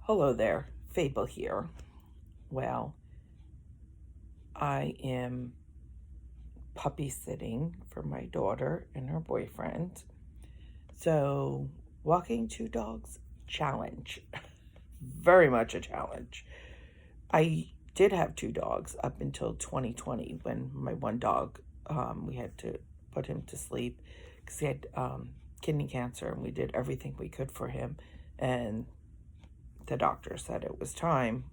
Hello there, Fable here. Well, I am puppy sitting for my daughter and her boyfriend. So, walking two dogs, challenge. Very much a challenge. I did have two dogs up until 2020 when my one dog, we had to put him to sleep because he had kidney cancer, and we did everything we could for him. And the doctor said it was time.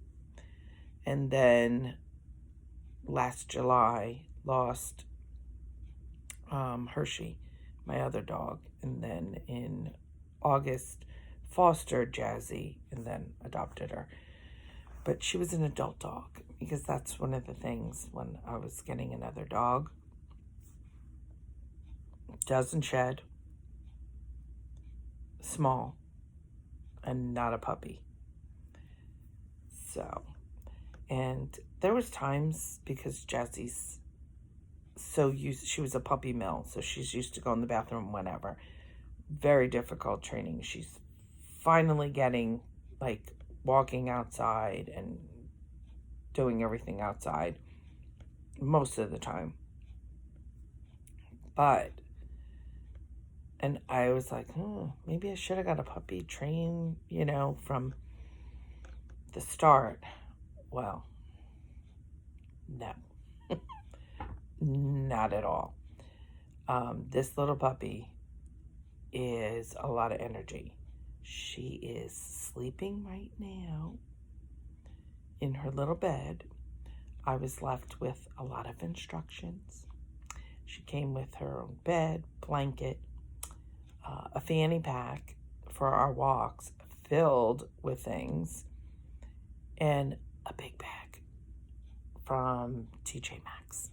And then last July, lost Hershey, my other dog, and then in August, fostered Jazzy and then adopted her. But she was an adult dog because that's one of the things when I was getting another dog. Doesn't shed, small, and not a puppy. So, and there was times because Jazzy's she was a puppy mill, so she's used to go in the bathroom whenever. Very difficult training. She's finally getting like walking outside and doing everything outside most of the time. But, and I was like, maybe I should have got a puppy train, from the start. Well, no, not at all. This little puppy is a lot of energy. She is sleeping right now in her little bed. I was left with a lot of instructions. She came with her own bed, blanket, a fanny pack for our walks filled with things, and a big bag from TJ Maxx.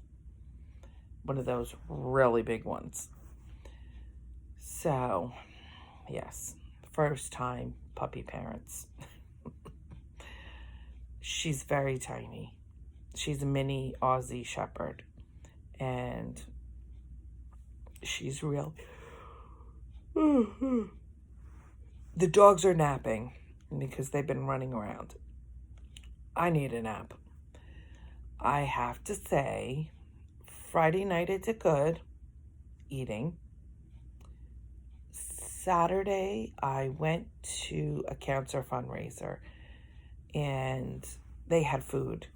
One of those really big ones. So, yes, first time puppy parents. She's very tiny. She's a mini Aussie Shepherd, and she's real. The dogs are napping because they've been running around. I need a nap. I have to say, Friday night I did good eating. Saturday I went to a cancer fundraiser and they had food.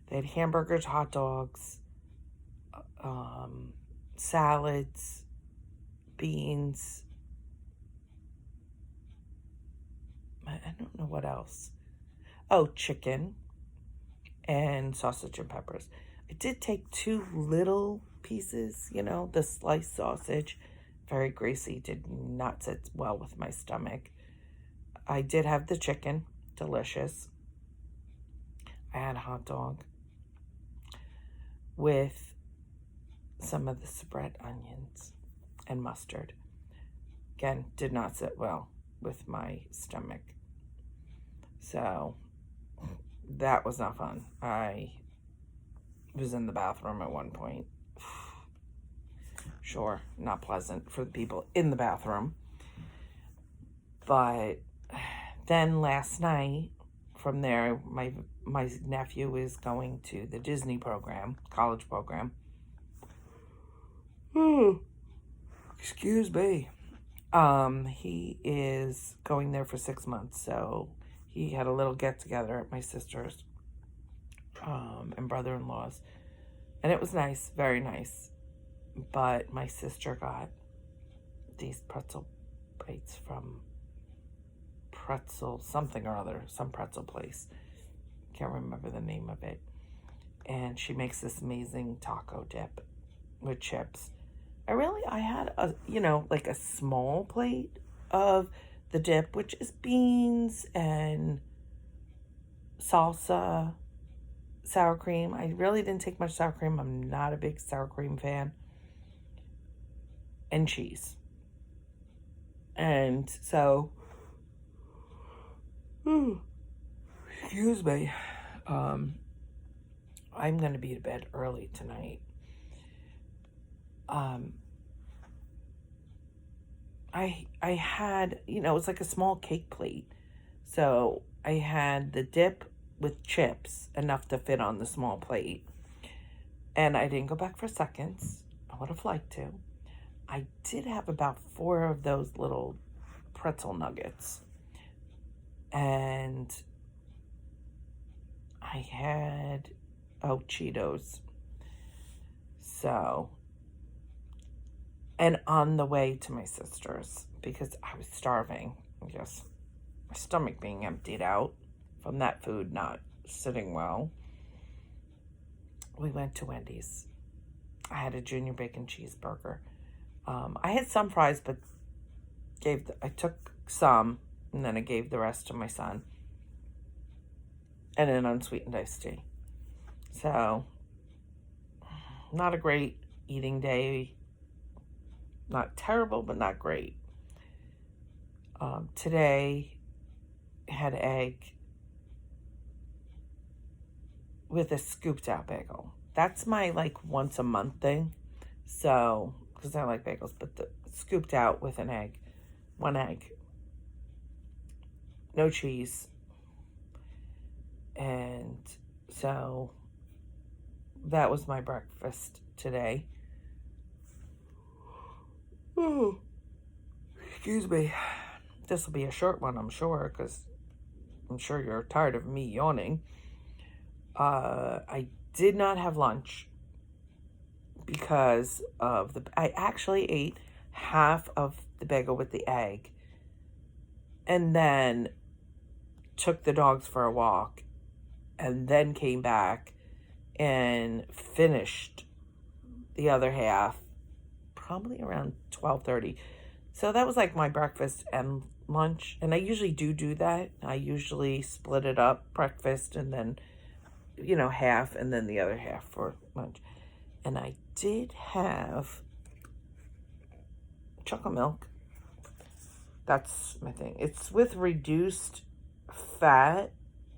They had hamburgers, hot dogs, salads, beans. I don't know what else. Oh, chicken and sausage and peppers. I did take two little pieces, the sliced sausage. Very greasy, did not sit well with my stomach. I did have the chicken, delicious. I had a hot dog with some of the spread onions and mustard. Again, did not sit well with my stomach. So that was not fun. I was in the bathroom at one point. Sure, not pleasant for the people in the bathroom. But then last night, from there, my nephew is going to the Disney program, college program. Excuse me. He is going there for 6 months, so he had a little get together at my sister's and brother-in-law's, and it was nice, very nice. But my sister got these pretzel bites from pretzel something or other, some pretzel place. Can't remember the name of it. And she makes this amazing taco dip with chips. I had like a small plate of the dip, which is beans and salsa, sour cream. I really didn't take much sour cream. I'm not a big sour cream fan. And cheese. And so, excuse me, I'm going to be to bed early tonight. I had, it was like a small cake plate. So I had the dip with chips, enough to fit on the small plate. And I didn't go back for seconds. I would have liked to. I did have about 4 of those little pretzel nuggets. And I had, Cheetos. So, and on the way to my sister's, because I was starving, just my stomach being emptied out from that food not sitting well, we went to Wendy's. I had a junior bacon cheeseburger. I had some fries, but I took some, and then I gave the rest to my son, and an unsweetened iced tea. So, not a great eating day. Not terrible, but not great. Today, had egg with a scooped out bagel. That's my once a month thing. So, because I like bagels, but the scooped out with an egg, 1 egg, no cheese. And so that was my breakfast today. Oh, excuse me. This will be a short one, I'm sure, because I'm sure you're tired of me yawning. I did not have lunch because of I actually ate half of the bagel with the egg and then took the dogs for a walk and then came back and finished the other half probably around 12:30. So that was my breakfast and lunch. And I usually do that. I usually split it up, breakfast and then, half and then the other half for lunch. And I did have chocolate milk. That's my thing. It's with reduced fat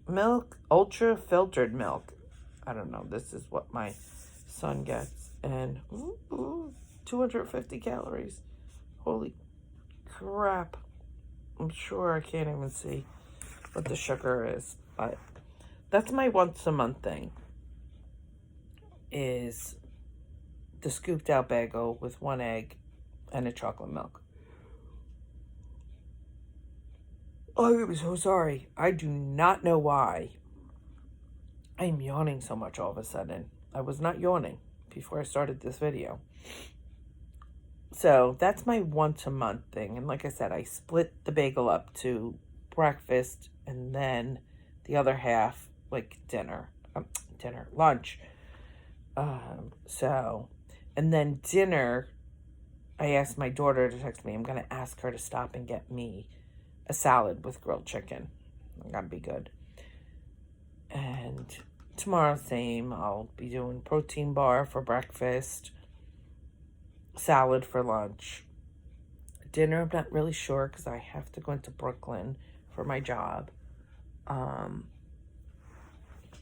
milk, ultra filtered milk. I don't know. This is what my son gets. And 250 calories. Holy crap. I'm sure I can't even see what the sugar is. But that's my once a month thing. Is the scooped out bagel with 1 egg and a chocolate milk. Oh, I'm so sorry. I do not know why I am yawning so much all of a sudden. I was not yawning before I started this video. So that's my once a month thing. And like I said, I split the bagel up to breakfast and then the other half lunch. And then dinner, I asked my daughter to text me. I'm going to ask her to stop and get me a salad with grilled chicken. That'd be good. And tomorrow, same. I'll be doing protein bar for breakfast, salad for lunch. Dinner, I'm not really sure because I have to go into Brooklyn for my job.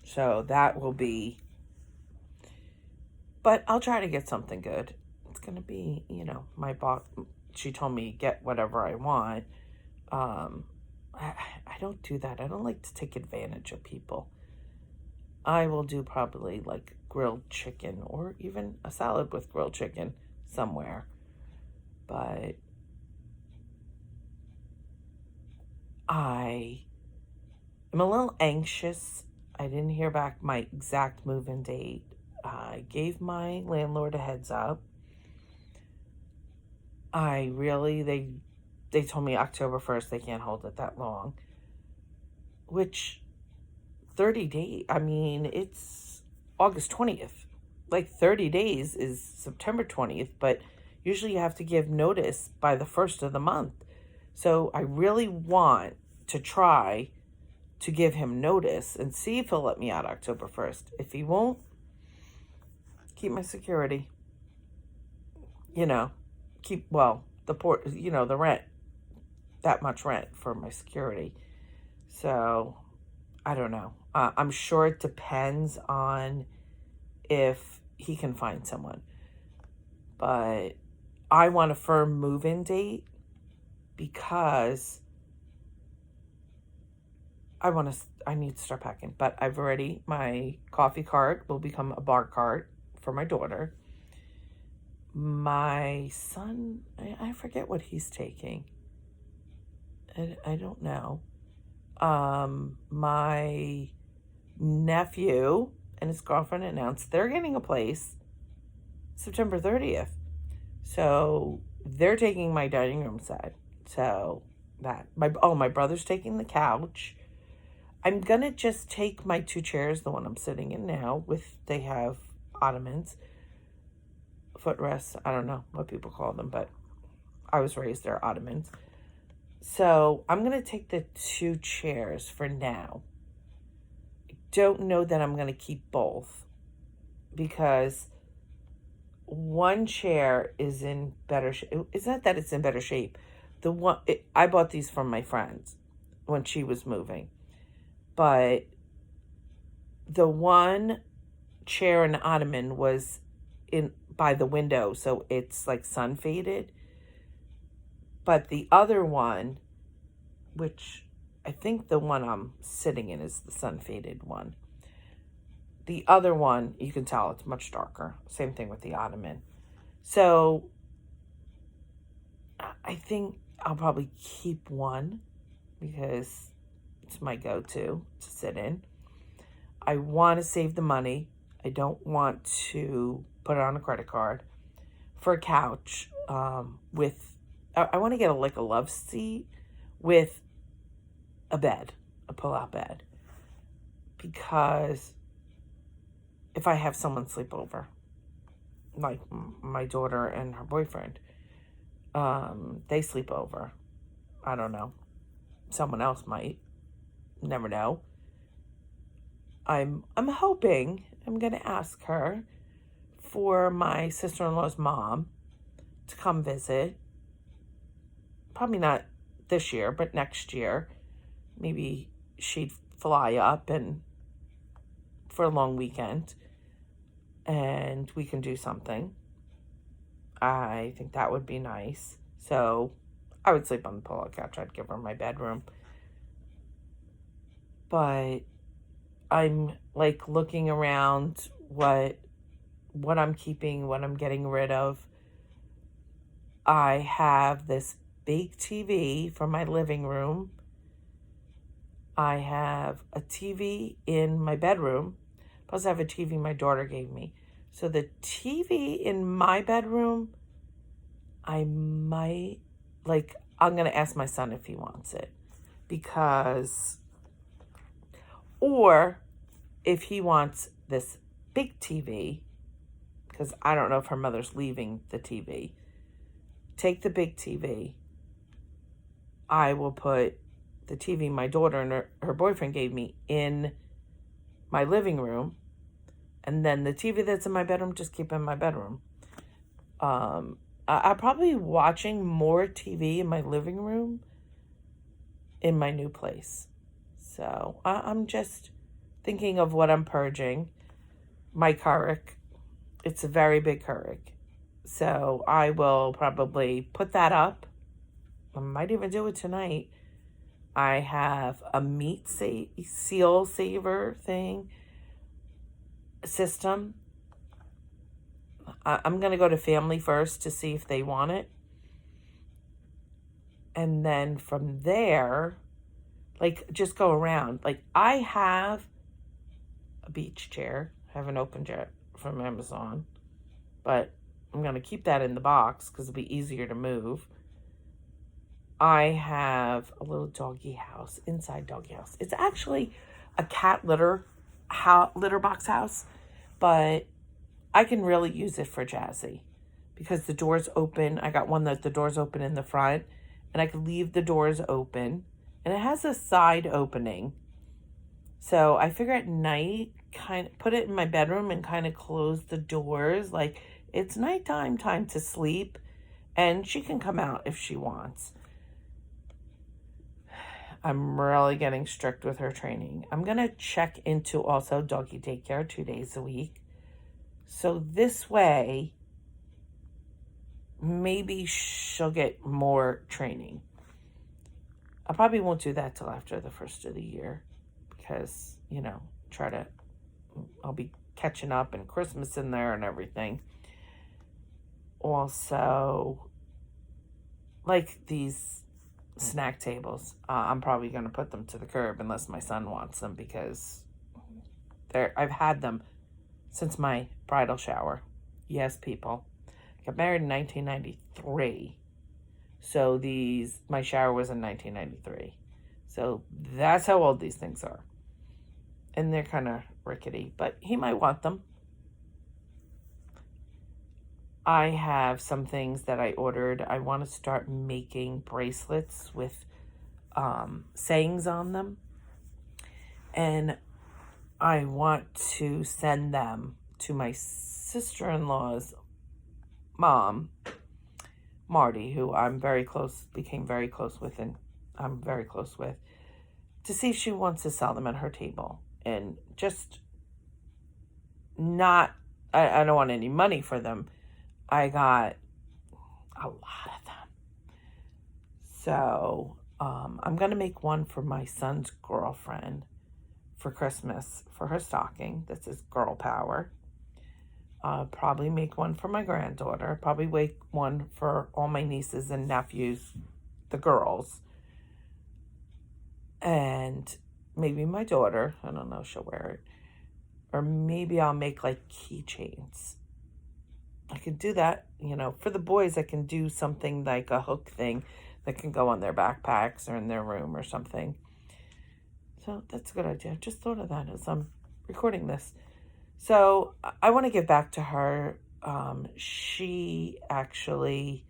So that will be, but I'll try to get something good. It's going to be, my boss, she told me get whatever I want. I don't do that. I don't like to take advantage of people. I will do probably grilled chicken or even a salad with grilled chicken somewhere. But I am a little anxious. I didn't hear back my exact move-in date. I gave my landlord a heads up. They told me October 1st, they can't hold it that long. Which, 30 days, it's August 20th. 30 days is September 20th, but usually you have to give notice by the 1st of the month. So I really want to try to give him notice and see if he'll let me out October 1st. If he won't, keep my security. The rent. That much rent for my security. So, I don't know. I'm sure it depends on if he can find someone. But I want a firm move-in date because I need to start packing, but my coffee cart will become a bar cart for my daughter. My son, I forget what he's taking. I don't know. My nephew and his girlfriend announced they're getting a place September 30th. So they're taking my dining room set. So my brother's taking the couch. I'm gonna just take my 2 chairs, the one I'm sitting in now, they have ottomans, footrests, I don't know what people call them, but I was raised they're ottomans. So I'm gonna take the 2 chairs for now. I don't know that I'm gonna keep both because one chair is in better shape. It's not that it's in better shape. I bought these from my friends when she was moving. But the one chair and ottoman was in by the window, so it's like sun faded. But the other one, which I think the one I'm sitting in is the sun faded one. The other one, you can tell it's much darker. Same thing with the ottoman. So I think I'll probably keep one because it's my go-to to sit in. I want to save the money. I don't want to put it on a credit card for a couch I want to get a love seat with a bed, a pull-out bed, because if I have someone sleep over, like my daughter and her boyfriend, they sleep over. I don't know. Someone else might. Never know. I'm hoping I'm going to ask her for my sister-in-law's mom to come visit. Probably not this year, but next year. Maybe she'd fly up and for a long weekend and we can do something. I think that would be nice. So I would sleep on the pull-out couch. I'd give her my bedroom. But I'm like looking around what I'm keeping, what I'm getting rid of. I have this big TV for my living room. I have a TV in my bedroom. Plus I have a TV my daughter gave me. So the TV in my bedroom, I'm going to ask my son if he wants it. Or if he wants this big TV, because I don't know if her mother's leaving the TV, take the big TV. I will put the TV my daughter and her boyfriend gave me in my living room. And then the TV that's in my bedroom, just keep in my bedroom. I'm probably watching more TV in my living room in my new place. So I'm just thinking of what I'm purging. My Keurig. It's a very big Keurig. So I will probably put that up. I might even do it tonight. I have a meat seal saver system. I'm going to go to family first to see if they want it. And then from there, just go around. I have a beach chair. I have an open jet from Amazon. But I'm going to keep that in the box because it'll be easier to move. I have a little inside doggy house. It's actually a cat litter box house, but I can really use it for Jazzy because the door's open. I got one that the door's open in the front, and I can leave the doors open, and it has a side opening. So I figure at night, kind of put it in my bedroom and kind of close the doors. It's nighttime time to sleep, and she can come out if she wants. I'm really getting strict with her training. I'm going to check into also doggy daycare 2 days a week. So this way, maybe she'll get more training. I probably won't do that till after the first of the year because, I'll be catching up and Christmas in there and everything. Also, like these snack tables, I'm probably going to put them to the curb unless my son wants them because I've had them since my bridal shower. Yes, people. I got married in 1993. So my shower was in 1993. So that's how old these things are. And they're kind of rickety, but he might want them. I have some things that I ordered. I want to start making bracelets with sayings on them. And I want to send them to my sister-in-law's mom, Marty, who became very close with, and I'm very close with, to see if she wants to sell them at her table. And just I don't want any money for them. I got a lot of them. So I'm going to make one for my son's girlfriend for Christmas for her stocking. This is girl power. Probably make one for my granddaughter. Probably make one for all my nieces and nephews, the girls. And maybe my daughter. I don't know, she'll wear it. Or maybe I'll make like keychains. I could do that, for the boys. I can do something like a hook thing that can go on their backpacks or in their room or something. So that's a good idea. I just thought of that as I'm recording this. So I want to give back to her. She actually,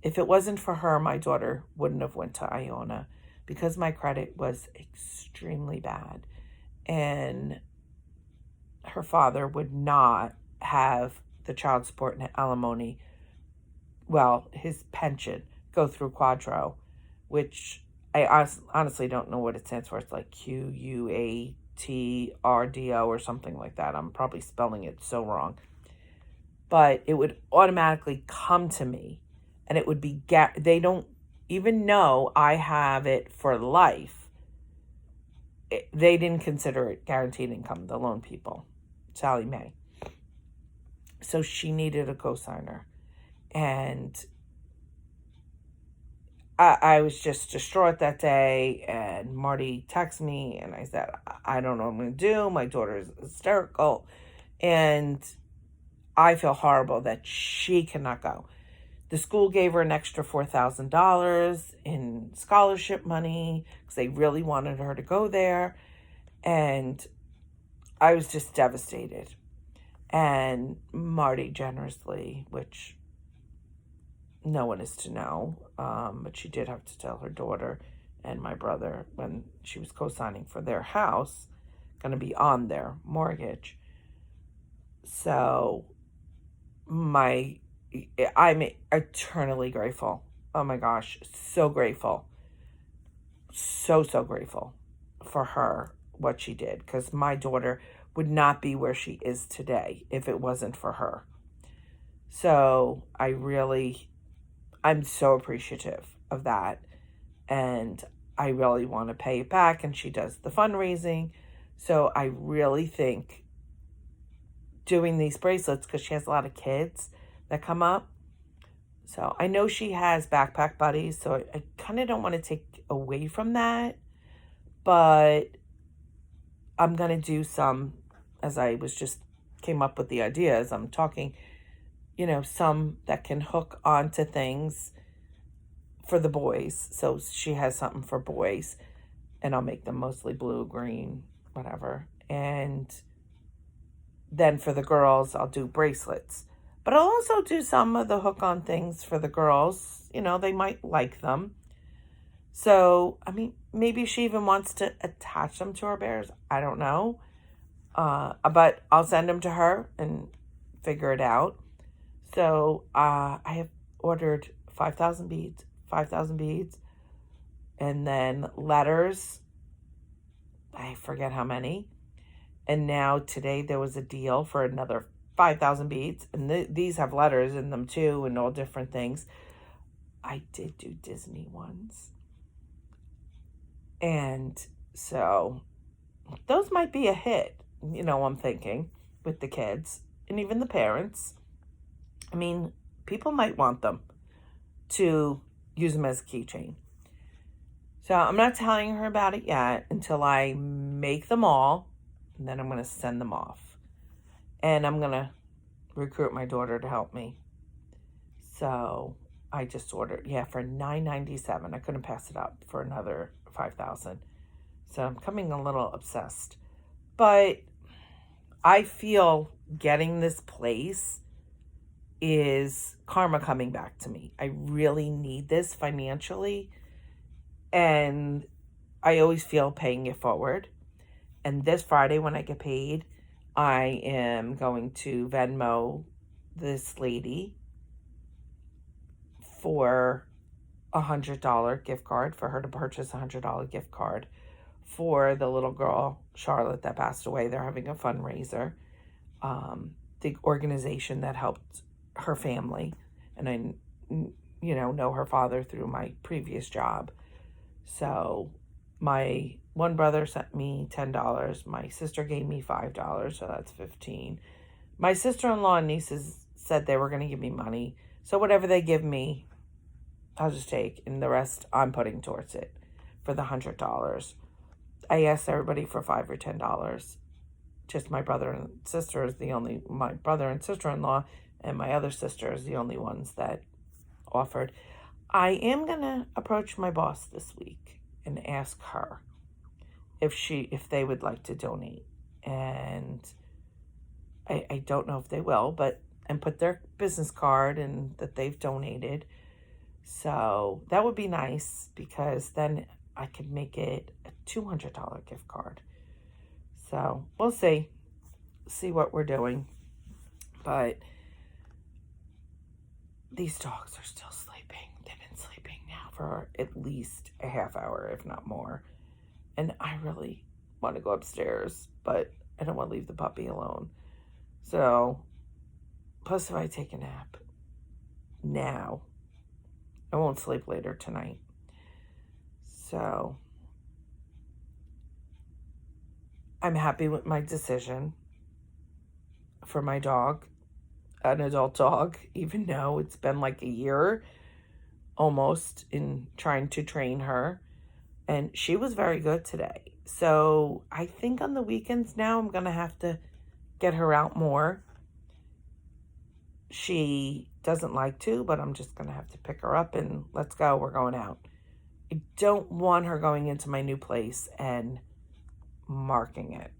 if it wasn't for her, my daughter wouldn't have went to Iona because my credit was extremely bad. And her father would not have the child support and alimony, his pension, go through Quadro, which I honestly don't know what it stands for. It's like QUATRDO or something like that. I'm probably spelling it so wrong. But it would automatically come to me, and it would be, they don't even know I have it for life. They didn't consider it guaranteed income, the loan people, Sally Mae. So she needed a cosigner. And I was just distraught that day. And Marty texted me and I said, I don't know what I'm going to do. My daughter is hysterical. And I feel horrible that she cannot go. The school gave her an extra $4,000 in scholarship money because they really wanted her to go there. And I was just devastated. And Marty generously, which no one is to know, but she did have to tell her daughter and my brother when she was co-signing for their house, going to be on their mortgage. So I'm eternally grateful. Oh my gosh, so grateful. So grateful for her, what she did, because my daughter would not be where she is today if it wasn't for her. So I'm so appreciative of that. And I really want to pay it back. And she does the fundraising. So I really think doing these bracelets, because she has a lot of kids that come up. So I know she has backpack buddies. So I kind of don't want to take away from that. But I'm going to do some, as I came up with the idea as I'm talking, some that can hook onto things for the boys. So she has something for boys, and I'll make them mostly blue, green, whatever. And then for the girls, I'll do bracelets. But I'll also do some of the hook-on things for the girls. They might like them. So, maybe she even wants to attach them to her bears. I don't know. But I'll send them to her and figure it out. So I have ordered 5,000 beads, and then letters. I forget how many. And now today there was a deal for another 5,000 beads, and these have letters in them too, and all different things. I did do Disney ones. And so those might be a hit, I'm thinking, with the kids and even the parents. I mean, people might want them to use them as a keychain. So I'm not telling her about it yet until I make them all, and then I'm going to send them off. And I'm going to recruit my daughter to help me. So I just ordered, for $9.97. I couldn't pass it up for another $5,000. So I'm coming a little obsessed. But I feel getting this place is karma coming back to me. I really need this financially. And I always feel paying it forward. And this Friday when I get paid, I am going to Venmo this lady for $100 gift card for her to purchase $100 gift card for the little girl, Charlotte, that passed away. They're having a fundraiser. The organization that helped her family. And I, know her father through my previous job. So my one brother sent me $10. My sister gave me $5, so that's $15. My sister-in-law and nieces said they were going to give me money. So whatever they give me, I'll just take. And the rest I'm putting towards it for the $100. I asked everybody for $5 or $10. Just my brother and sister is my brother and sister-in-law and my other sister is the only ones that offered. I am going to approach my boss this week and ask her if they would like to donate. And I don't know if they will, and put their business card and that they've donated. So that would be nice because then I could make it a $200 gift card. So we'll see what we're doing. But these dogs are still sleeping. They've been sleeping now for at least a half hour, if not more. And I really want to go upstairs, but I don't want to leave the puppy alone. So, plus if I take a nap now, I won't sleep later tonight. So, I'm happy with my decision for my dog, an adult dog, even though it's been like a year almost in trying to train her. And she was very good today. So I think on the weekends now I'm going to have to get her out more. She doesn't like to, but I'm just going to have to pick her up and let's go. We're going out. I don't want her going into my new place and marking it.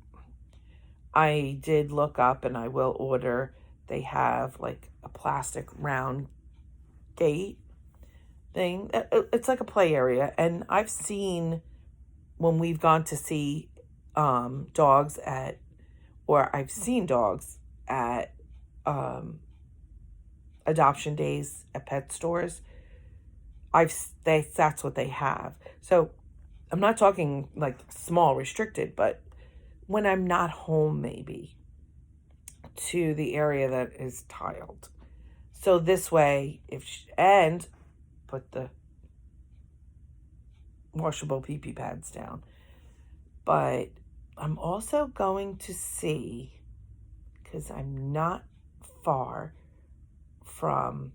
I did look up and I will order. They have like a plastic round gate thing. It's like a play area. And I've seen when we've gone to see dogs I've seen dogs at adoption days at pet stores. That's what they have. So I'm not talking like small restricted, but when I'm not home, maybe to the area that is tiled. So this way, and put the washable pee-pee pads down. But I'm also going to see, because I'm not far from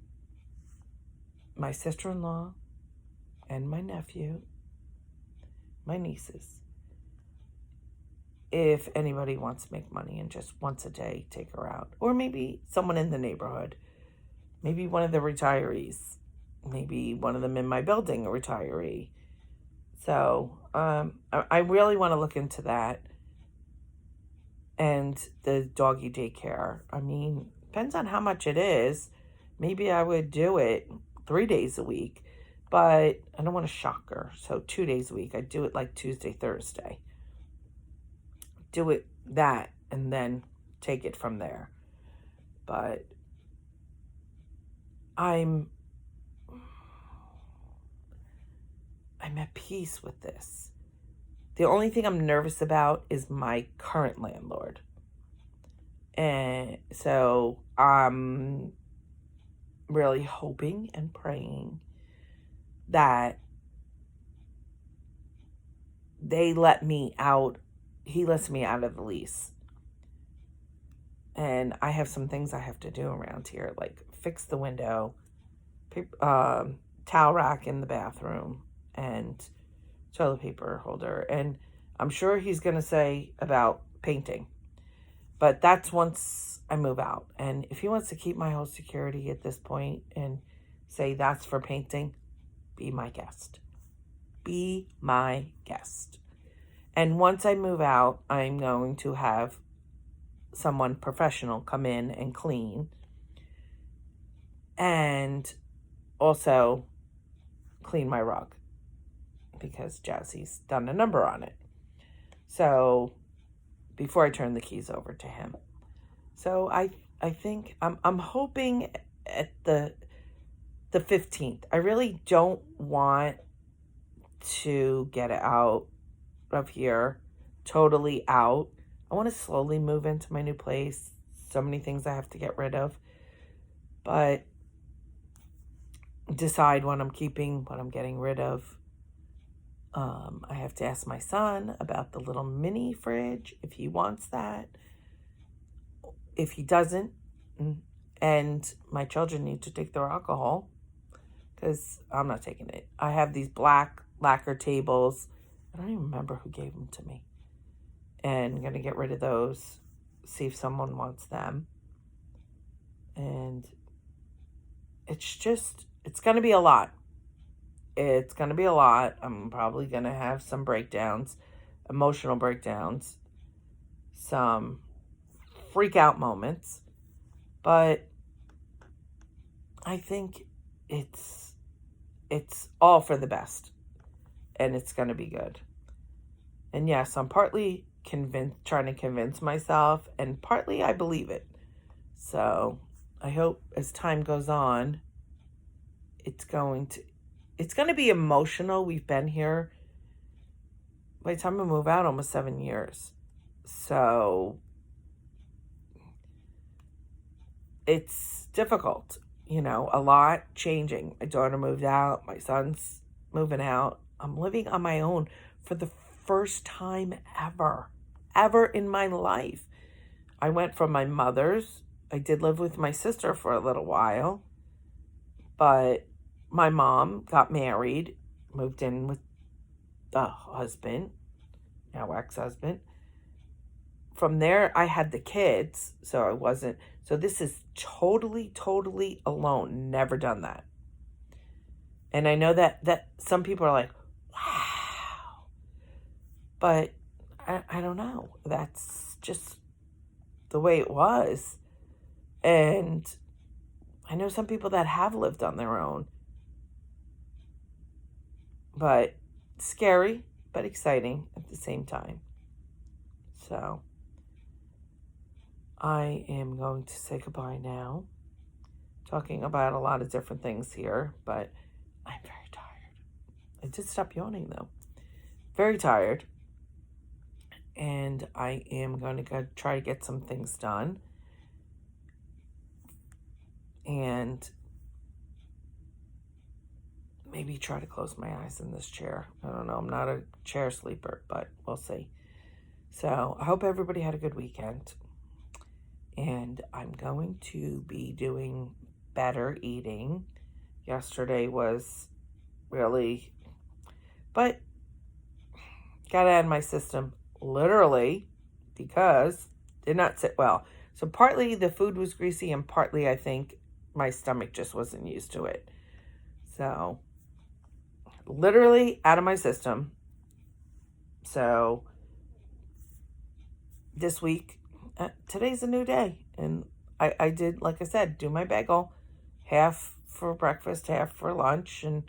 my sister-in-law and my nephew, my nieces, if anybody wants to make money and just once a day take her out. Or maybe someone in the neighborhood. Maybe one of the retirees. Maybe one of them in my building, a retiree. So I really want to look into that. And the doggy daycare. I mean, depends on how much it is. Maybe I would do it 3 days a week. But I don't want to shock her. So 2 days a week. I do it like Tuesday, Thursday. Do it that and then take it from there. But I'm at peace with this. The only thing I'm nervous about is my current landlord. And so I'm really hoping and praying that they let me out. He lets me out of the lease. And I have some things I have to do around here, like fix the window, towel rack in the bathroom, and toilet paper holder. And I'm sure he's going to say about painting. But that's once I move out. And if he wants to keep my whole security at this point and say that's for painting, be my guest. Be my guest. And once I move out, I'm going to have someone professional come in and clean. And also clean my rug, because Jazzy's done a number on it. So before I turn the keys over to him. So I think I'm hoping at the 15th. I really don't want to get out of here, totally out. I want to slowly move into my new place. So many things I have to get rid of. But decide what I'm keeping, what I'm getting rid of. I have to ask my son about the little mini fridge, if he wants that. If he doesn't, and my children need to take their alcohol, because I'm not taking it. I have these black lacquer tables. I don't even remember who gave them to me. And I'm going to get rid of those, see if someone wants them. And it's going to be a lot. It's going to be a lot. I'm probably going to have some breakdowns, emotional breakdowns, some freak out moments. But I think it's all for the best. And it's going to be good. And yes, I'm partly trying to convince myself, and partly I believe it. So I hope as time goes on, it's going to be emotional. We've been here, by the time I move out, almost 7 years. So it's difficult, a lot changing. My daughter moved out. My son's moving out. I'm living on my own for the first time ever in my life. I went from my mother's. I did live with my sister for a little while, but my mom got married, moved in with the husband, now ex-husband. From there, I had the kids, so this is totally alone. Never done that. And I know that some people are like, wow. But I don't know. That's just the way it was. And I know some people that have lived on their own. But scary, but exciting at the same time. So I am going to say goodbye now. Talking about a lot of different things here, but I'm very tired. I did stop yawning though. Very tired. And I am going to go try to get some things done. And maybe try to close my eyes in this chair. I don't know. I'm not a chair sleeper, but we'll see. So I hope everybody had a good weekend. And I'm going to be doing better eating. Yesterday was really, but got out of my system literally because did not sit well. So partly the food was greasy, and partly I think my stomach just wasn't used to it. So literally out of my system. So this week, today's a new day. And I did, like I said, do my bagel, half for breakfast, half for lunch, and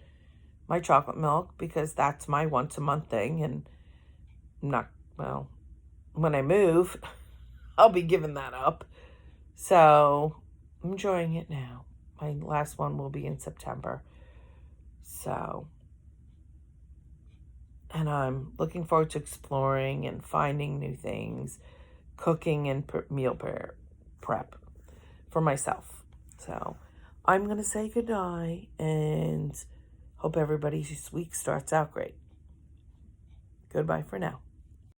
my chocolate milk, because that's my once a month thing. And I'm not, well, when I move, I'll be giving that up. So I'm enjoying it now. My last one will be in September. So, and I'm looking forward to exploring and finding new things, cooking and meal prep for myself. So I'm going to say goodnight and hope everybody's week starts out great. Goodbye for now.